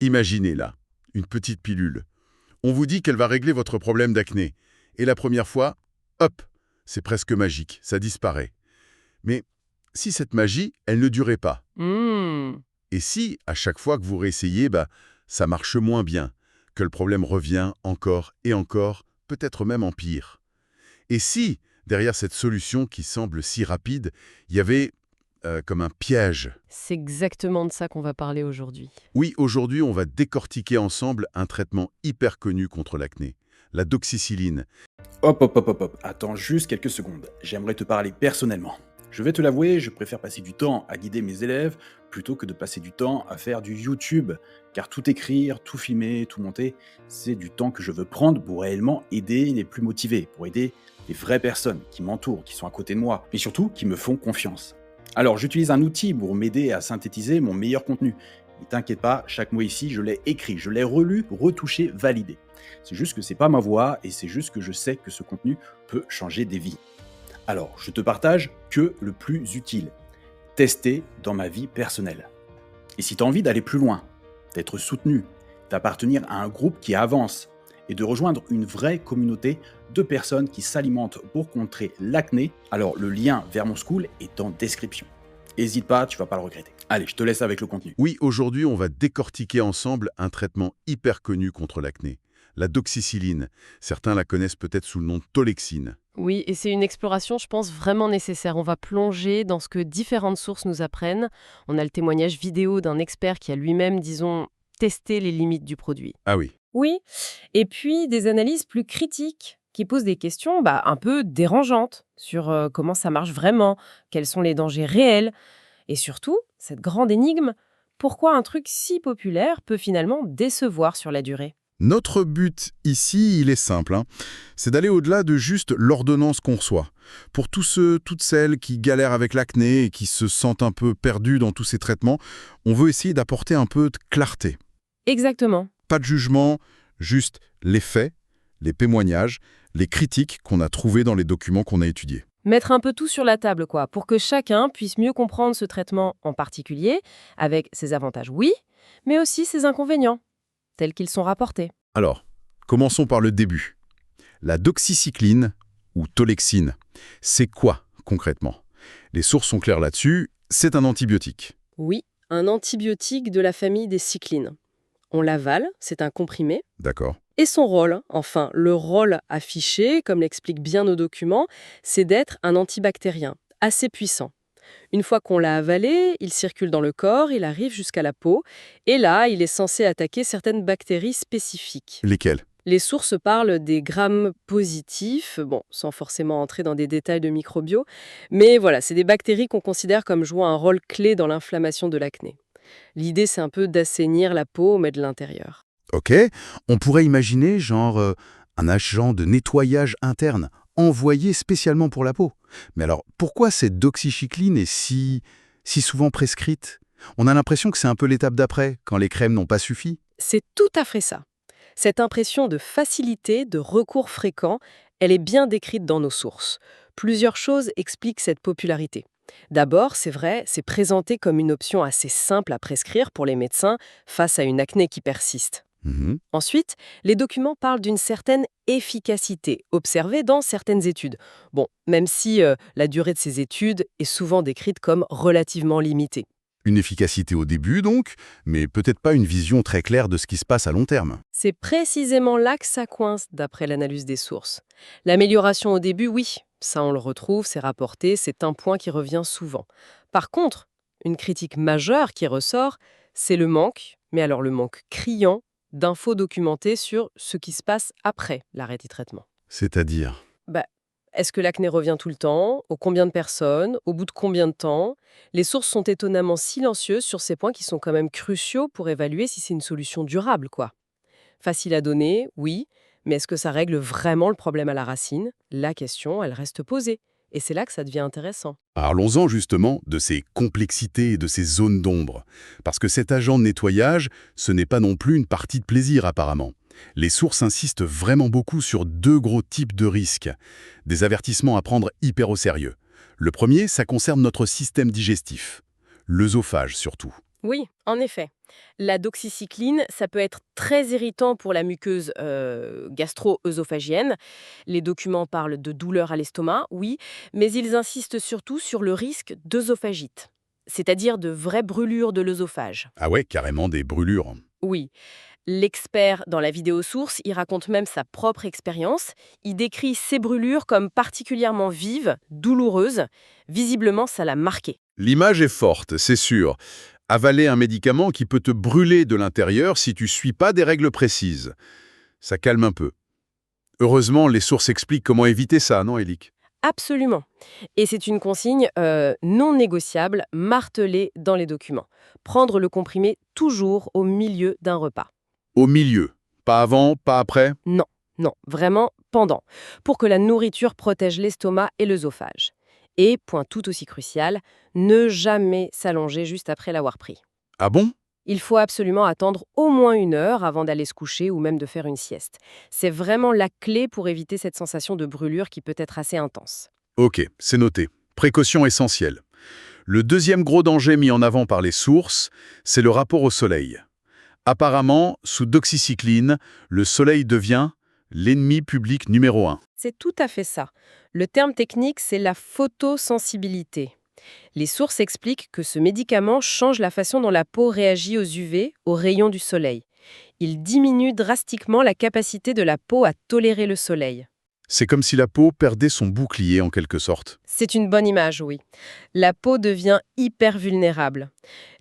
Imaginez là, une petite pilule. On vous dit qu'elle va régler votre problème d'acné. Et la première fois, hop, c'est presque magique, ça disparaît. Mais si cette magie, elle ne durait pas, Hmm. et si, à chaque fois que vous réessayez, ça marche moins bien, que le problème revient encore et encore, peut-être même empire. Et si, derrière cette solution qui semble si rapide, il y avait comme un piège. C'est exactement de ça qu'on va parler aujourd'hui. Oui, aujourd'hui, on va décortiquer ensemble un traitement hyper connu contre l'acné, la doxycycline. Hop, hop, hop, hop, hop, attends juste quelques secondes. J'aimerais te parler personnellement. Je vais te l'avouer, je préfère passer du temps à guider mes élèves plutôt que de passer du temps à faire du YouTube. Car tout écrire, tout filmer, tout monter, c'est du temps que je veux prendre pour réellement aider les plus motivés, pour aider les vraies personnes qui m'entourent, qui sont à côté de moi, et surtout qui me font confiance. Alors j'utilise un outil pour m'aider à synthétiser mon meilleur contenu. Ne t'inquiète pas, chaque mot ici, je l'ai écrit, je l'ai relu, retouché, validé. C'est juste que c'est pas ma voix et c'est juste que je sais que ce contenu peut changer des vies. Alors, je te partage que le plus utile. Tester dans ma vie personnelle. Et si tu as envie d'aller plus loin, d'être soutenu, d'appartenir à un groupe qui avance et de rejoindre une vraie communauté de personnes qui s'alimentent pour contrer l'acné, alors le lien vers mon school est en description. N'hésite pas, tu vas pas le regretter. Allez, je te laisse avec le contenu. Oui, aujourd'hui, on va décortiquer ensemble un traitement hyper connu contre l'acné, la doxycycline. Certains la connaissent peut-être sous le nom de Tolexine. Oui, et c'est une exploration, je pense, vraiment nécessaire. On va plonger dans ce que différentes sources nous apprennent. On a le témoignage vidéo d'un expert qui a lui-même, disons, testé les limites du produit. Ah oui, Oui, et puis des analyses plus critiques qui posent des questions un peu dérangeantes sur comment ça marche vraiment, quels sont les dangers réels, et surtout, cette grande énigme, pourquoi un truc si populaire peut finalement décevoir sur la durée. notre but ici, il est simple, c'est d'aller au-delà de juste l'ordonnance qu'on reçoit. Pour tous ceux, toutes celles qui galèrent avec l'acné et qui se sentent un peu perdus dans tous ces traitements, on veut essayer d'apporter un peu de clarté. Exactement. Pas de jugement, juste les faits, les témoignages, les critiques qu'on a trouvées dans les documents qu'on a étudiés. Mettre un peu tout sur la table, quoi, pour que chacun puisse mieux comprendre ce traitement en particulier, avec ses avantages, oui, mais aussi ses inconvénients, tels qu'ils sont rapportés. Alors, commençons par le début. La doxycycline, ou tolexine, c'est quoi concrètement? Les sources sont claires là-dessus, c'est un antibiotique. Oui, un antibiotique de la famille des cyclines. On l'avale, c'est un comprimé. D'accord. Et son rôle, enfin le rôle affiché, comme l'expliquent bien nos documents, c'est d'être un antibactérien, assez puissant. Une fois qu'on l'a avalé, il circule dans le corps, il arrive jusqu'à la peau, et là, il est censé attaquer certaines bactéries spécifiques. Lesquels? Les sources parlent des grammes positifs, bon, sans forcément entrer dans des détails de microbio, mais voilà, c'est des bactéries qu'on considère comme jouant un rôle clé dans l'inflammation de l'acné. L'idée, c'est un peu d'assainir la peau, mais de l'intérieur. Ok, on pourrait imaginer un agent de nettoyage interne, envoyé spécialement pour la peau. Mais alors, pourquoi cette doxycycline est si souvent prescrite? On a l'impression que c'est un peu l'étape d'après, quand les crèmes n'ont pas suffi. C'est tout à fait ça. Cette impression de facilité, de recours fréquent, elle est bien décrite dans nos sources. Plusieurs choses expliquent cette popularité. D'abord, c'est vrai, c'est présenté comme une option assez simple à prescrire pour les médecins face à une acné qui persiste. Mhm. Ensuite, les documents parlent d'une certaine efficacité observée dans certaines études. Bon, même si la durée de ces études est souvent décrite comme relativement limitée. Une efficacité au début donc, mais peut-être pas une vision très claire de ce qui se passe à long terme. C'est précisément là que ça coince, d'après l'analyse des sources. L'amélioration au début, oui, ça on le retrouve, c'est rapporté, c'est un point qui revient souvent. Par contre, une critique majeure qui ressort, c'est le manque, mais alors le manque criant, d'infos documentées sur ce qui se passe après l'arrêt du traitement. C'est-à-dire? Bah, est-ce que l'acné revient tout le temps? Au combien de personnes? Au bout de combien de temps? Les sources sont étonnamment silencieuses sur ces points qui sont quand même cruciaux pour évaluer si c'est une solution durable, quoi. Facile à donner, oui, mais est-ce que ça règle vraiment le problème à la racine? La question, elle reste posée. Et c'est là que ça devient intéressant. Parlons-en justement de ces complexités et de ces zones d'ombre. Parce que cet agent de nettoyage, ce n'est pas non plus une partie de plaisir apparemment. Les sources insistent vraiment beaucoup sur deux gros types de risques. Des avertissements à prendre hyper au sérieux. Le premier, ça concerne notre système digestif. L'œsophage surtout. Oui, en effet. La doxycycline, ça peut être très irritant pour la muqueuse gastro-œsophagienne. Les documents parlent de douleurs à l'estomac, oui, mais ils insistent surtout sur le risque d'œsophagite, c'est-à-dire de vraies brûlures de l'œsophage. Ah ouais, carrément des brûlures. Oui, l'expert dans la vidéo source, il raconte même sa propre expérience. Il décrit ces brûlures comme particulièrement vives, douloureuses. Visiblement, ça l'a marqué. L'image est forte, c'est sûr. Avaler un médicament qui peut te brûler de l'intérieur si tu suis pas des règles précises. Ça calme un peu. Heureusement, les sources expliquent comment éviter ça, non, Élique? Absolument. Et c'est une consigne non négociable, martelée dans les documents. Prendre le comprimé toujours au milieu d'un repas. Au milieu. Pas avant, pas après? Non, non, vraiment pendant, pour que la nourriture protège l'estomac et l'œsophage. Et, point tout aussi crucial, ne jamais s'allonger juste après l'avoir pris. Ah bon? Il faut absolument attendre au moins 1 heure avant d'aller se coucher ou même de faire une sieste. C'est vraiment la clé pour éviter cette sensation de brûlure qui peut être assez intense. Ok, c'est noté. Précaution essentielle. Le deuxième gros danger mis en avant par les sources, c'est le rapport au soleil. Apparemment, sous doxycycline, le soleil devient l'ennemi public numéro 1. C'est tout à fait ça. Le terme technique, c'est la photosensibilité. Les sources expliquent que ce médicament change la façon dont la peau réagit aux UV, aux rayons du soleil. Il diminue drastiquement la capacité de la peau à tolérer le soleil. C'est comme si la peau perdait son bouclier en quelque sorte. C'est une bonne image, oui. La peau devient hyper vulnérable.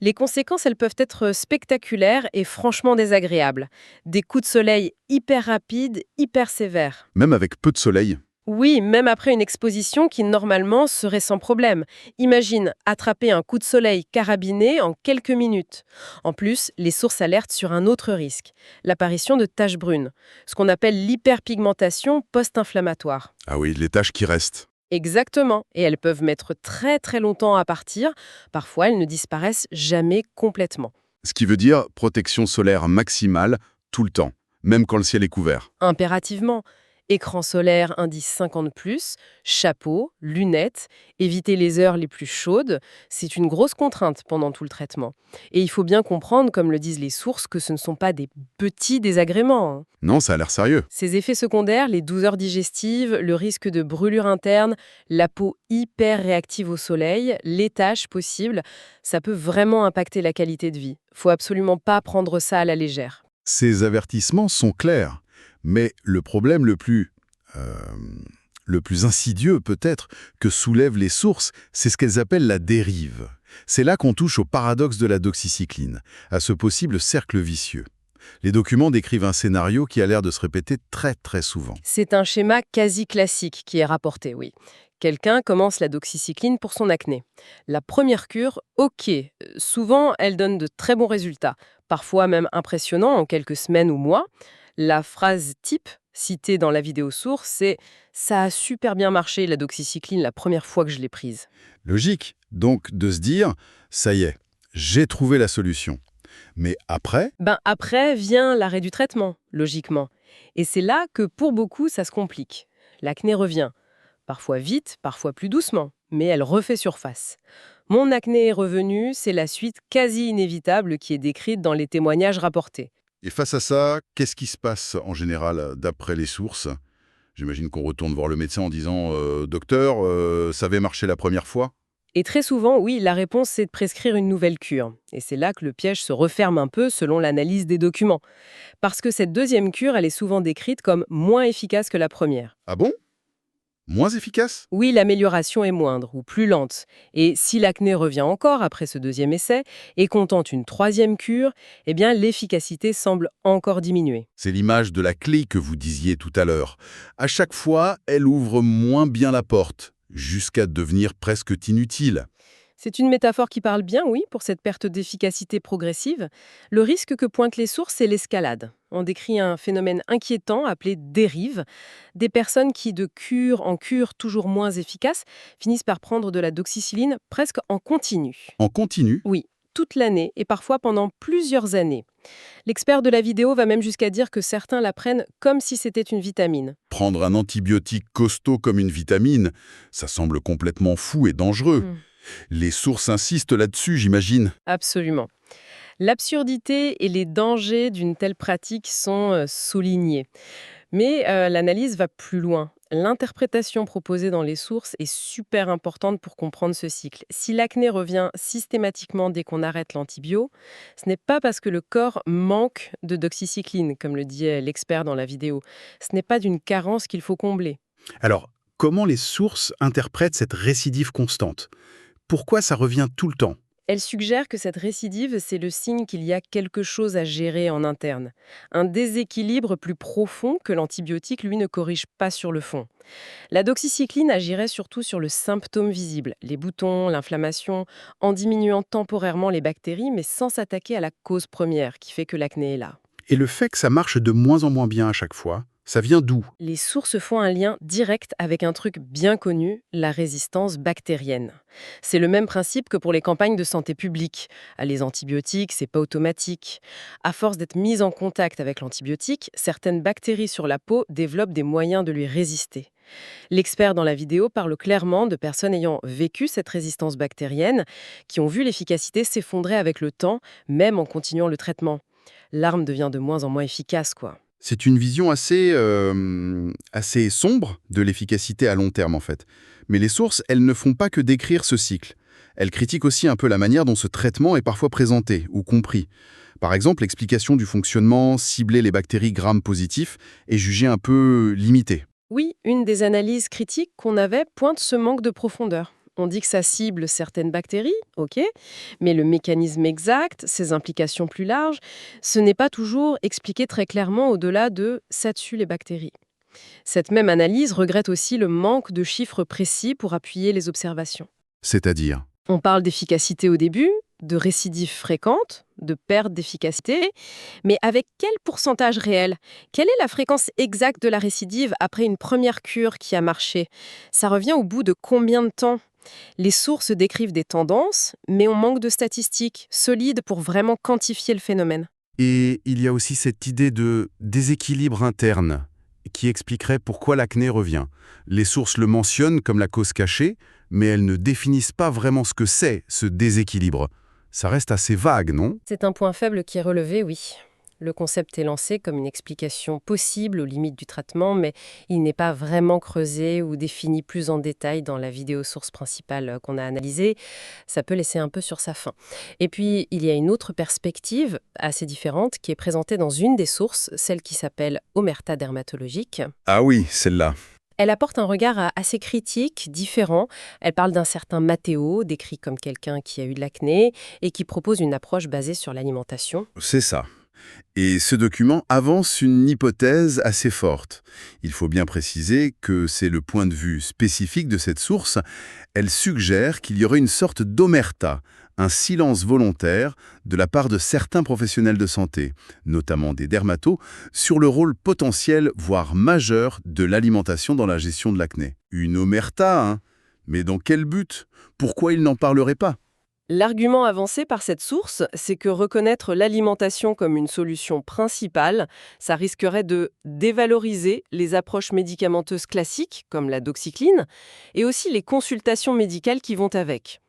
Les conséquences, elles peuvent être spectaculaires et franchement désagréables. Des coups de soleil hyper rapides, hyper sévères. Même avec peu de soleil. Oui, même après une exposition qui normalement serait sans problème. Imagine attraper un coup de soleil carabiné en quelques minutes. En plus, les sources alertent sur un autre risque, l'apparition de taches brunes, ce qu'on appelle l'hyperpigmentation post-inflammatoire. Ah oui, les taches qui restent. Exactement, et elles peuvent mettre très très longtemps à partir, parfois elles ne disparaissent jamais complètement. Ce qui veut dire protection solaire maximale tout le temps, même quand le ciel est couvert. Impérativement. Écran solaire indice 50+, chapeau, lunettes, éviter les heures les plus chaudes, c'est une grosse contrainte pendant tout le traitement. Et il faut bien comprendre, comme le disent les sources, que ce ne sont pas des petits désagréments, hein. Non, ça a l'air sérieux. Ces effets secondaires, les douleurs digestives, le risque de brûlure interne, la peau hyper réactive au soleil, les taches possibles, ça peut vraiment impacter la qualité de vie. Faut absolument pas prendre ça à la légère. Ces avertissements sont clairs, mais le problème le plus insidieux peut-être que soulèvent les sources, c'est ce qu'elles appellent la dérive. C'est là qu'on touche au paradoxe de la doxycycline, à ce possible cercle vicieux. Les documents décrivent un scénario qui a l'air de se répéter très très souvent. C'est un schéma quasi classique qui est rapporté, oui. Quelqu'un commence la doxycycline pour son acné. La première cure, ok, souvent elle donne de très bons résultats, parfois même impressionnants en quelques semaines ou mois. La phrase type citée dans la vidéo source, c'est « ça a super bien marché la doxycycline la première fois que je l'ai prise ». Logique, donc, de se dire « ça y est, j'ai trouvé la solution ». Mais après, Après vient l'arrêt du traitement, logiquement. Et c'est là que pour beaucoup ça se complique. L'acné revient. Parfois vite, parfois plus doucement, mais elle refait surface. Mon acné est revenu, c'est la suite quasi inévitable qui est décrite dans les témoignages rapportés. et face à ça, qu'est-ce qui se passe en général d'après les sources? J'imagine qu'on retourne voir le médecin en disant Docteur, ça avait marché la première fois ?» Et très souvent, oui, la réponse c'est de prescrire une nouvelle cure. Et c'est là que le piège se referme un peu selon l'analyse des documents. Parce que cette deuxième cure, elle est souvent décrite comme moins efficace que la première. Ah bon? Moins efficace? Oui, l'amélioration est moindre ou plus lente. Et si l'acné revient encore après ce deuxième essai et qu'on tente une troisième cure, eh bien l'efficacité semble encore diminuer. C'est l'image de la clé que vous disiez tout à l'heure. À chaque fois, elle ouvre moins bien la porte, jusqu'à devenir presque inutile. C'est une métaphore qui parle bien, oui, pour cette perte d'efficacité progressive. Le risque que pointent les sources, c'est l'escalade. On décrit un phénomène inquiétant appelé dérive. Des personnes qui, de cure en cure toujours moins efficace, finissent par prendre de la doxycycline presque en continu. En continu, Oui, toute l'année et parfois pendant plusieurs années. L'expert de la vidéo va même jusqu'à dire que certains la prennent comme si c'était une vitamine. prendre un antibiotique costaud comme une vitamine, ça semble complètement fou et dangereux. Hmm. Les sources insistent là-dessus, j'imagine. Absolument. L'absurdité et les dangers d'une telle pratique sont soulignés. Mais l'analyse va plus loin. L'interprétation proposée dans les sources est super importante pour comprendre ce cycle. Si l'acné revient systématiquement dès qu'on arrête l'antibio, ce n'est pas parce que le corps manque de doxycycline, comme le dit l'expert dans la vidéo. Ce n'est pas d'une carence qu'il faut combler. Alors, comment les sources interprètent cette récidive constante? Pourquoi ça revient tout le temps? Elle suggère que cette récidive, c'est le signe qu'il y a quelque chose à gérer en interne. Un déséquilibre plus profond que l'antibiotique, lui, ne corrige pas sur le fond. La doxycycline agirait surtout sur le symptôme visible, les boutons, l'inflammation, en diminuant temporairement les bactéries, mais sans s'attaquer à la cause première qui fait que l'acné est là. Et le fait que ça marche de moins en moins bien à chaque fois, ça vient d'où? Les sources font un lien direct avec un truc bien connu, la résistance bactérienne. C'est le même principe que pour les campagnes de santé publique. Les antibiotiques, c'est pas automatique. À force d'être mises en contact avec l'antibiotique, certaines bactéries sur la peau développent des moyens de lui résister. L'expert dans la vidéo parle clairement de personnes ayant vécu cette résistance bactérienne, qui ont vu l'efficacité s'effondrer avec le temps, même en continuant le traitement. L'arme devient de moins en moins efficace, quoi. C'est une vision assez sombre de l'efficacité à long terme, en fait. Mais les sources, elles ne font pas que décrire ce cycle. Elles critiquent aussi un peu la manière dont ce traitement est parfois présenté ou compris. Par exemple, l'explication du fonctionnement, cibler les bactéries gram-positifs, est jugée un peu limitée. Oui, une des analyses critiques qu'on avait pointe ce manque de profondeur. On dit que ça cible certaines bactéries, ok, mais le mécanisme exact, ses implications plus larges, ce n'est pas toujours expliqué très clairement au-delà de ça tue les bactéries. Cette même analyse regrette aussi le manque de chiffres précis pour appuyer les observations. C'est-à-dire? On parle d'efficacité au début, de récidives fréquentes, de perte d'efficacité, mais avec quel pourcentage réel? Quelle est la fréquence exacte de la récidive après une première cure qui a marché? Ça revient au bout de combien de temps? Les sources décrivent des tendances, mais on manque de statistiques solides pour vraiment quantifier le phénomène. Et il y a aussi cette idée de déséquilibre interne qui expliquerait pourquoi l'acné revient. Les sources le mentionnent comme la cause cachée, mais elles ne définissent pas vraiment ce que c'est, ce déséquilibre. Ça reste assez vague, non? C'est un point faible qui est relevé, oui. Le concept est lancé comme une explication possible aux limites du traitement, mais il n'est pas vraiment creusé ou défini plus en détail dans la vidéo source principale qu'on a analysée. Ça peut laisser un peu sur sa faim. Et puis, il y a une autre perspective assez différente qui est présentée dans une des sources, celle qui s'appelle Omerta dermatologique. Ah oui, celle-là. Elle apporte un regard assez critique, différent. Elle parle d'un certain Matteo, décrit comme quelqu'un qui a eu de l'acné, et qui propose une approche basée sur l'alimentation. C'est ça. Et ce document avance une hypothèse assez forte. Il faut bien préciser que c'est le point de vue spécifique de cette source. Elle suggère qu'il y aurait une sorte d'omerta, un silence volontaire de la part de certains professionnels de santé, notamment des dermatos, sur le rôle potentiel, voire majeur, de l'alimentation dans la gestion de l'acné. Une omerta, hein? Mais dans quel but? Pourquoi ils n'en parleraient pas? L'argument avancé par cette source, c'est que reconnaître l'alimentation comme une solution principale, ça risquerait de dévaloriser les approches médicamenteuses classiques, comme la doxycycline, et aussi les consultations médicales qui vont avec.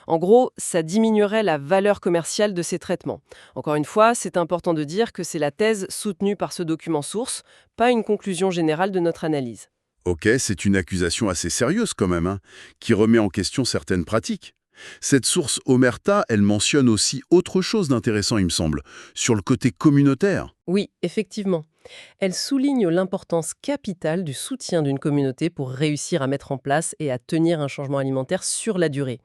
En gros, ça diminuerait la valeur commerciale de ces traitements. Encore une fois, c'est important de dire que c'est la thèse soutenue par ce document source, pas une conclusion générale de notre analyse. Ok, c'est une accusation assez sérieuse quand même, hein, qui remet en question certaines pratiques. Cette source Omerta, elle mentionne aussi autre chose d'intéressant, il me semble, sur le côté communautaire. Oui, effectivement. Elle souligne l'importance capitale du soutien d'une communauté pour réussir à mettre en place et à tenir un changement alimentaire sur la durée.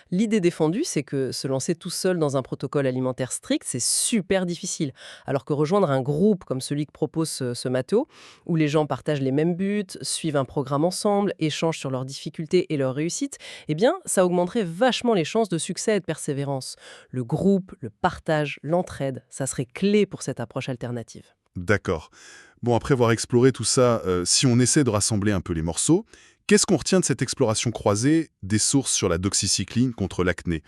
L'idée défendue, c'est que se lancer tout seul dans un protocole alimentaire strict, c'est super difficile. Alors que rejoindre un groupe comme celui que propose ce Matteo, où les gens partagent les mêmes buts, suivent un programme ensemble, échangent sur leurs difficultés et leurs réussites, eh bien, ça augmenterait vachement les chances de succès et de persévérance. Le groupe, le partage, l'entraide, ça serait clé pour cette approche alternative. D'accord. Bon, après avoir exploré tout ça, si on essaie de rassembler un peu les morceaux, qu'est-ce qu'on retient de cette exploration croisée des sources sur la doxycycline contre l'acné?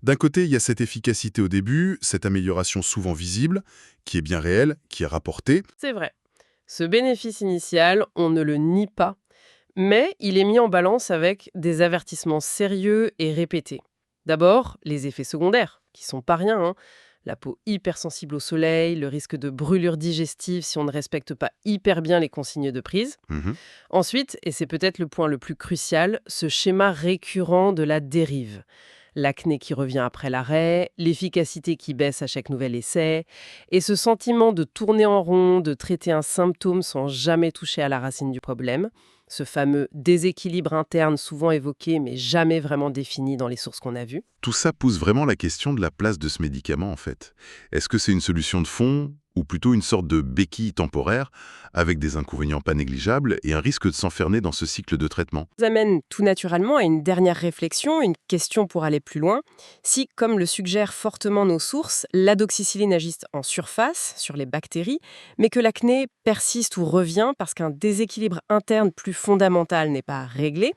D'un côté, il y a cette efficacité au début, cette amélioration souvent visible, qui est bien réelle, qui est rapportée. C'est vrai. Ce bénéfice initial, on ne le nie pas. Mais il est mis en balance avec des avertissements sérieux et répétés. D'abord, les effets secondaires, qui sont pas rien, hein. La peau hypersensible au soleil, le risque de brûlure digestive si on ne respecte pas hyper bien les consignes de prise. Mhm. Ensuite, et c'est peut-être le point le plus crucial, ce schéma récurrent de la dérive. L'acné qui revient après l'arrêt, l'efficacité qui baisse à chaque nouvel essai, et ce sentiment de tourner en rond, de traiter un symptôme sans jamais toucher à la racine du problème, ce fameux déséquilibre interne souvent évoqué mais jamais vraiment défini dans les sources qu'on a vues. Tout ça pousse vraiment la question de la place de ce médicament, en fait. Est-ce que c'est une solution de fond ou plutôt une sorte de béquille temporaire avec des inconvénients pas négligeables et un risque de s'enfermer dans ce cycle de traitement? Ça amène tout naturellement à une dernière réflexion, une question pour aller plus loin. Si, comme le suggèrent fortement nos sources, l'adoxycycline agisse en surface, sur les bactéries, mais que l'acné persiste ou revient parce qu'un déséquilibre interne plus fondamental n'est pas réglé.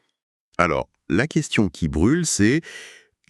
Alors, la question qui brûle, c'est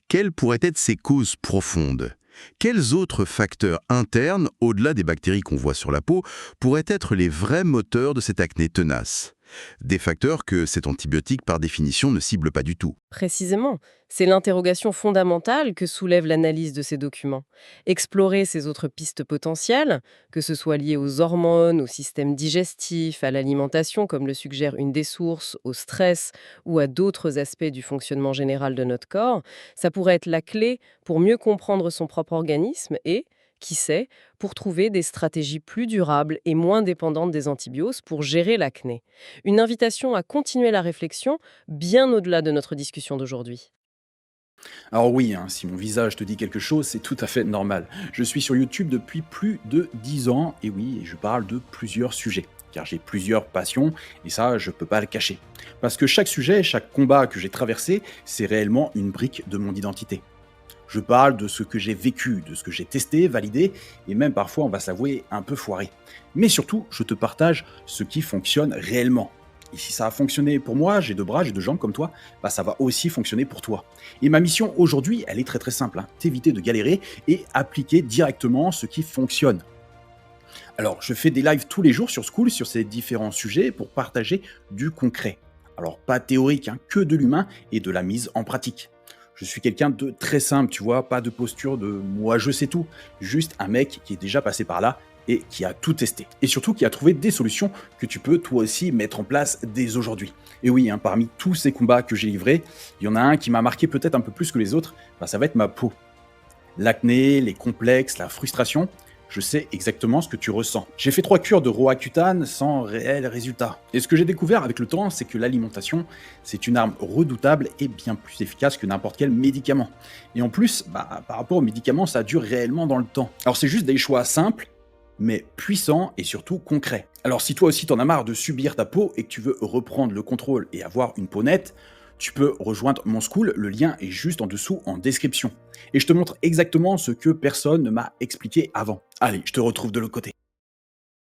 quelles pourraient être ces causes profondes? Quels autres facteurs internes, au-delà des bactéries qu'on voit sur la peau, pourraient être les vrais moteurs de cette acné tenace? Des facteurs que cet antibiotique, par définition, ne cible pas du tout. Précisément, c'est l'interrogation fondamentale que soulève l'analyse de ces documents. Explorer ces autres pistes potentielles, que ce soit lié aux hormones, au système digestif, à l'alimentation, comme le suggère une des sources, au stress ou à d'autres aspects du fonctionnement général de notre corps, ça pourrait être la clé pour mieux comprendre son propre organisme et, qui sait, pour trouver des stratégies plus durables et moins dépendantes des antibiotiques pour gérer l'acné. Une invitation à continuer la réflexion bien au-delà de notre discussion d'aujourd'hui. Alors oui, hein, si mon visage te dit quelque chose, c'est tout à fait normal. Je suis sur YouTube depuis plus de 10 ans, et oui, je parle de plusieurs sujets. Car j'ai plusieurs passions, et ça, je peux pas le cacher. Parce que chaque sujet, chaque combat que j'ai traversé, c'est réellement une brique de mon identité. Je parle de ce que j'ai vécu, de ce que j'ai testé, validé, et même parfois, on va s'avouer, un peu foiré. Mais surtout, je te partage ce qui fonctionne réellement. Et si ça a fonctionné pour moi, j'ai 2 bras, j'ai 2 jambes comme toi, bah ça va aussi fonctionner pour toi. Et ma mission aujourd'hui, elle est très très simple, hein, t'éviter de galérer et appliquer directement ce qui fonctionne. Alors, je fais des lives tous les jours sur School sur ces différents sujets pour partager du concret. Alors, pas théorique, hein, que de l'humain et de la mise en pratique. Je suis quelqu'un de très simple, tu vois, pas de posture de moi je sais tout, juste un mec qui est déjà passé par là et qui a tout testé. Et surtout qui a trouvé des solutions que tu peux toi aussi mettre en place dès aujourd'hui. Et oui, hein, parmi tous ces combats que j'ai livrés, il y en a un qui m'a marqué peut-être un peu plus que les autres, bah, ça va être ma peau. L'acné, les complexes, la frustration, je sais exactement ce que tu ressens. J'ai fait 3 cures de Roaccutane sans réel résultat. Et ce que j'ai découvert avec le temps, c'est que l'alimentation, c'est une arme redoutable et bien plus efficace que n'importe quel médicament. Et en plus, bah, par rapport aux médicaments, ça dure réellement dans le temps. Alors c'est juste des choix simples, mais puissants et surtout concrets. Alors si toi aussi t'en as marre de subir ta peau et que tu veux reprendre le contrôle et avoir une peau nette, tu peux rejoindre mon school, le lien est juste en dessous en description. Et je te montre exactement ce que personne ne m'a expliqué avant. Allez, je te retrouve de l'autre côté.